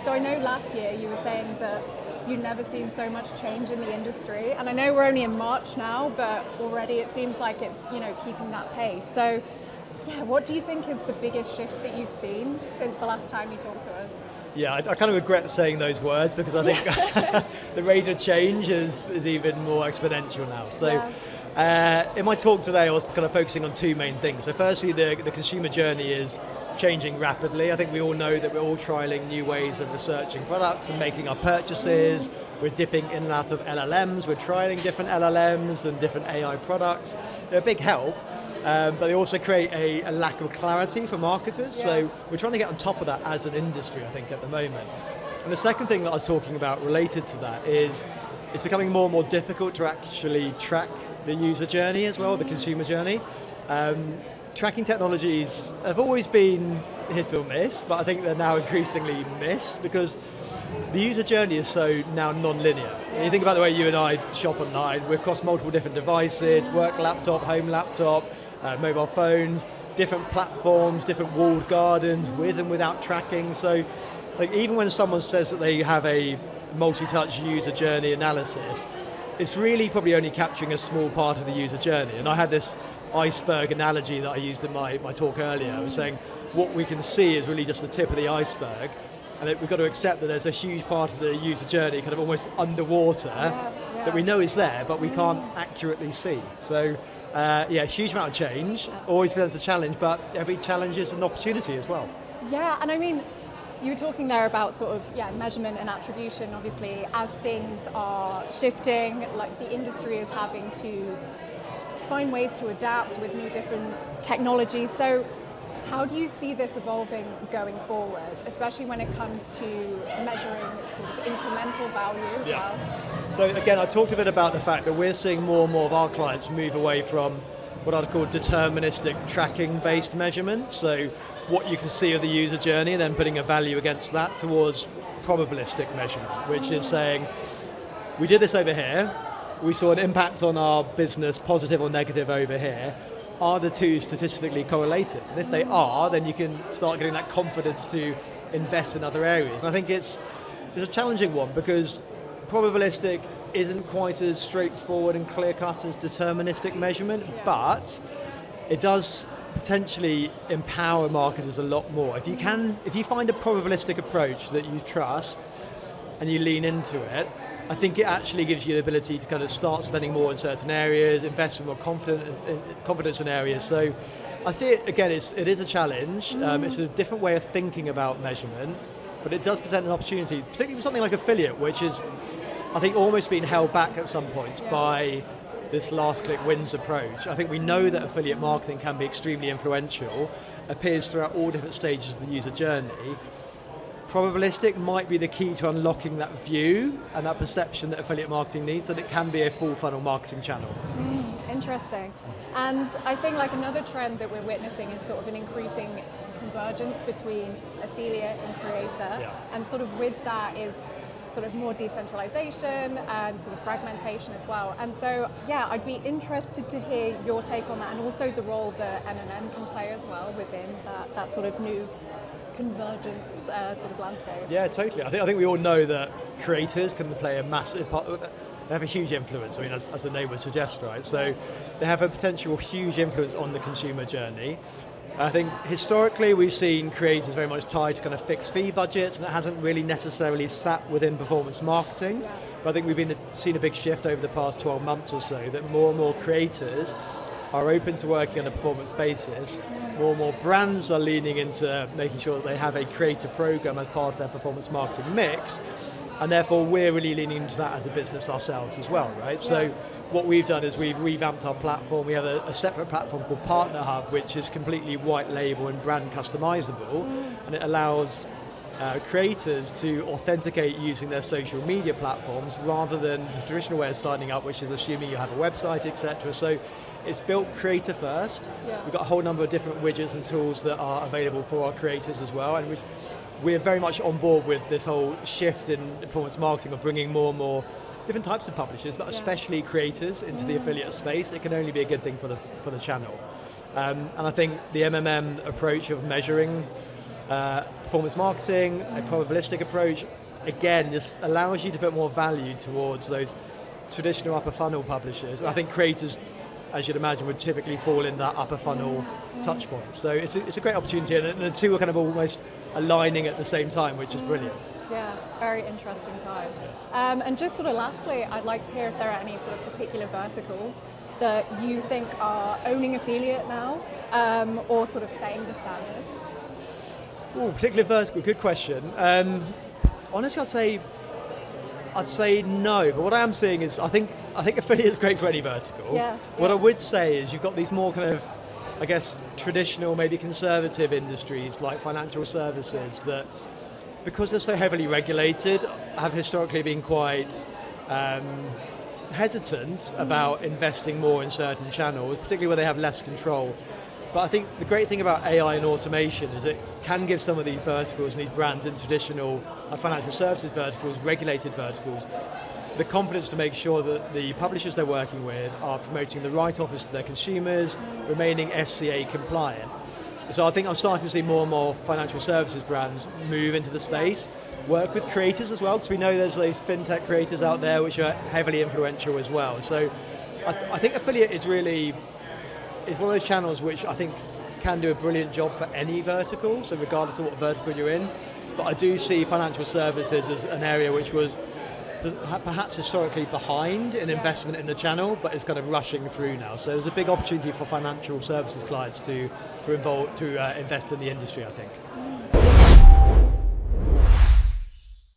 So I know last year you were saying that you'd never seen so much change in the industry, and I know we're only in March now, but already it seems like it's, keeping that pace. So yeah, what do you think is the biggest shift that you've seen since the last time you talked to us? Yeah, I kind of regret saying those words because I think the rate of change is even more exponential now. So in my talk today, I was kind of focusing on two main things. So firstly, the consumer journey is changing rapidly. I think we all know that we're all trialing new ways of researching products and making our purchases. We're dipping in and out of LLMs. We're trialing different LLMs and different AI products. They're a big help. But they also create a lack of clarity for marketers. Yeah. So we're trying to get on top of that as an industry, I think, at the moment. And the second thing that I was talking about related to that is it's becoming more and more difficult to actually track the user journey as well, the consumer journey. Tracking technologies have always been hit or miss, but I think they're now increasingly miss because the user journey is so now non-linear. Yeah. You think about the way you and I shop online, we're across multiple different devices, work laptop, home laptop, mobile phones, different platforms, different walled gardens, with and without tracking. So like even when someone says that they have a multi-touch user journey analysis, it's really probably only capturing a small part of the user journey. And I had this iceberg analogy that I used in my talk earlier. I was saying what we can see is really just the tip of the iceberg, and that we've got to accept that there's a huge part of the user journey kind of almost underwater that we know is there, but we can't accurately see. So huge amount of change. Absolutely. Always presents a challenge, but every challenge is an opportunity as well. Yeah, and I mean, you were talking there about sort of measurement and attribution. Obviously, as things are shifting, like the industry is having to find ways to adapt with new different technologies. So how do you see this evolving going forward, especially when it comes to measuring sort of incremental value as well? So again, I talked a bit about the fact that we're seeing more and more of our clients move away from what I'd call deterministic tracking-based measurement. So what you can see of the user journey and then putting a value against that towards probabilistic measurement, which is saying, we did this over here, we saw an impact on our business, positive or negative over here. Are the two statistically correlated? And if they are, then you can start getting that confidence to invest in other areas. And I think it's a challenging one because probabilistic isn't quite as straightforward and clear-cut as deterministic measurement, but it does potentially empower marketers a lot more. If you find a probabilistic approach that you trust and you lean into it, I think it actually gives you the ability to kind of start spending more in certain areas, invest with more confidence in areas. So I see it, again, it is a challenge. It's a different way of thinking about measurement, but it does present an opportunity, particularly for something like affiliate, which is, I think, almost been held back at some points by this last click wins approach. I think we know that affiliate marketing can be extremely influential, appears throughout all different stages of the user journey. Probabilistic might be the key to unlocking that view and that perception that affiliate marketing needs, that it can be a full funnel marketing channel. Interesting. And I think like another trend that we're witnessing is sort of an increasing convergence between affiliate and creator. And sort of with that is sort of more decentralization and sort of fragmentation as well. And so, I'd be interested to hear your take on that, and also the role that MMM can play as well within that sort of new convergence sort of landscape. Yeah, totally. I think we all know that creators can play a massive part. They have a huge influence. I mean, as the name would suggest, right? So they have a potential huge influence on the consumer journey. I think historically we've seen creators very much tied to kind of fixed fee budgets, and that hasn't really necessarily sat within performance marketing. But I think we've seen a big shift over the past 12 months or so, that more and more creators are open to working on a performance basis. More and more brands are leaning into making sure that they have a creator program as part of their performance marketing mix. And therefore, we're really leaning into that as a business ourselves as well, right? So what we've done is we've revamped our platform. We have a separate platform called Partner Hub, which is completely white label and brand customizable. And it allows creators to authenticate using their social media platforms rather than the traditional way of signing up, which is assuming you have a website, etc. So it's built creator first. We've got a whole number of different widgets and tools that are available for our creators as well. And we're very much on board with this whole shift in performance marketing of bringing more and more different types of publishers, but especially creators into the affiliate space. It can only be a good thing for the channel. And I think the MMM approach of measuring performance marketing, a probabilistic approach, again, just allows you to put more value towards those traditional upper funnel publishers. And I think creators, as you'd imagine, would typically fall in that upper funnel touch point. So it's a great opportunity, and the two are kind of almost aligning at the same time, which is brilliant. Yeah, very interesting time. And just sort of lastly, I'd like to hear if there are any sort of particular verticals that you think are owning affiliate now, or sort of setting the standard. Ooh, particular vertical, good question. Honestly, I'd say no, but what I am seeing is I think affiliate is great for any vertical. What I would say is you've got these more kind of, I guess, traditional, maybe conservative industries like financial services that, because they're so heavily regulated, have historically been quite hesitant about investing more in certain channels, particularly where they have less control. But I think the great thing about AI and automation is it can give some of these verticals and these brands in traditional financial services verticals, regulated verticals, the confidence to make sure that the publishers they're working with are promoting the right offers to their consumers, remaining SCA compliant. So I think I'm starting to see more and more financial services brands move into the space, work with creators as well, because we know there's these fintech creators out there which are heavily influential as well. So I think affiliate is one of those channels which I think can do a brilliant job for any vertical, so regardless of what vertical you're in. But I do see financial services as an area which was perhaps historically behind in investment in the channel, but it's kind of rushing through now. So there's a big opportunity for financial services clients to invest in the industry, I think.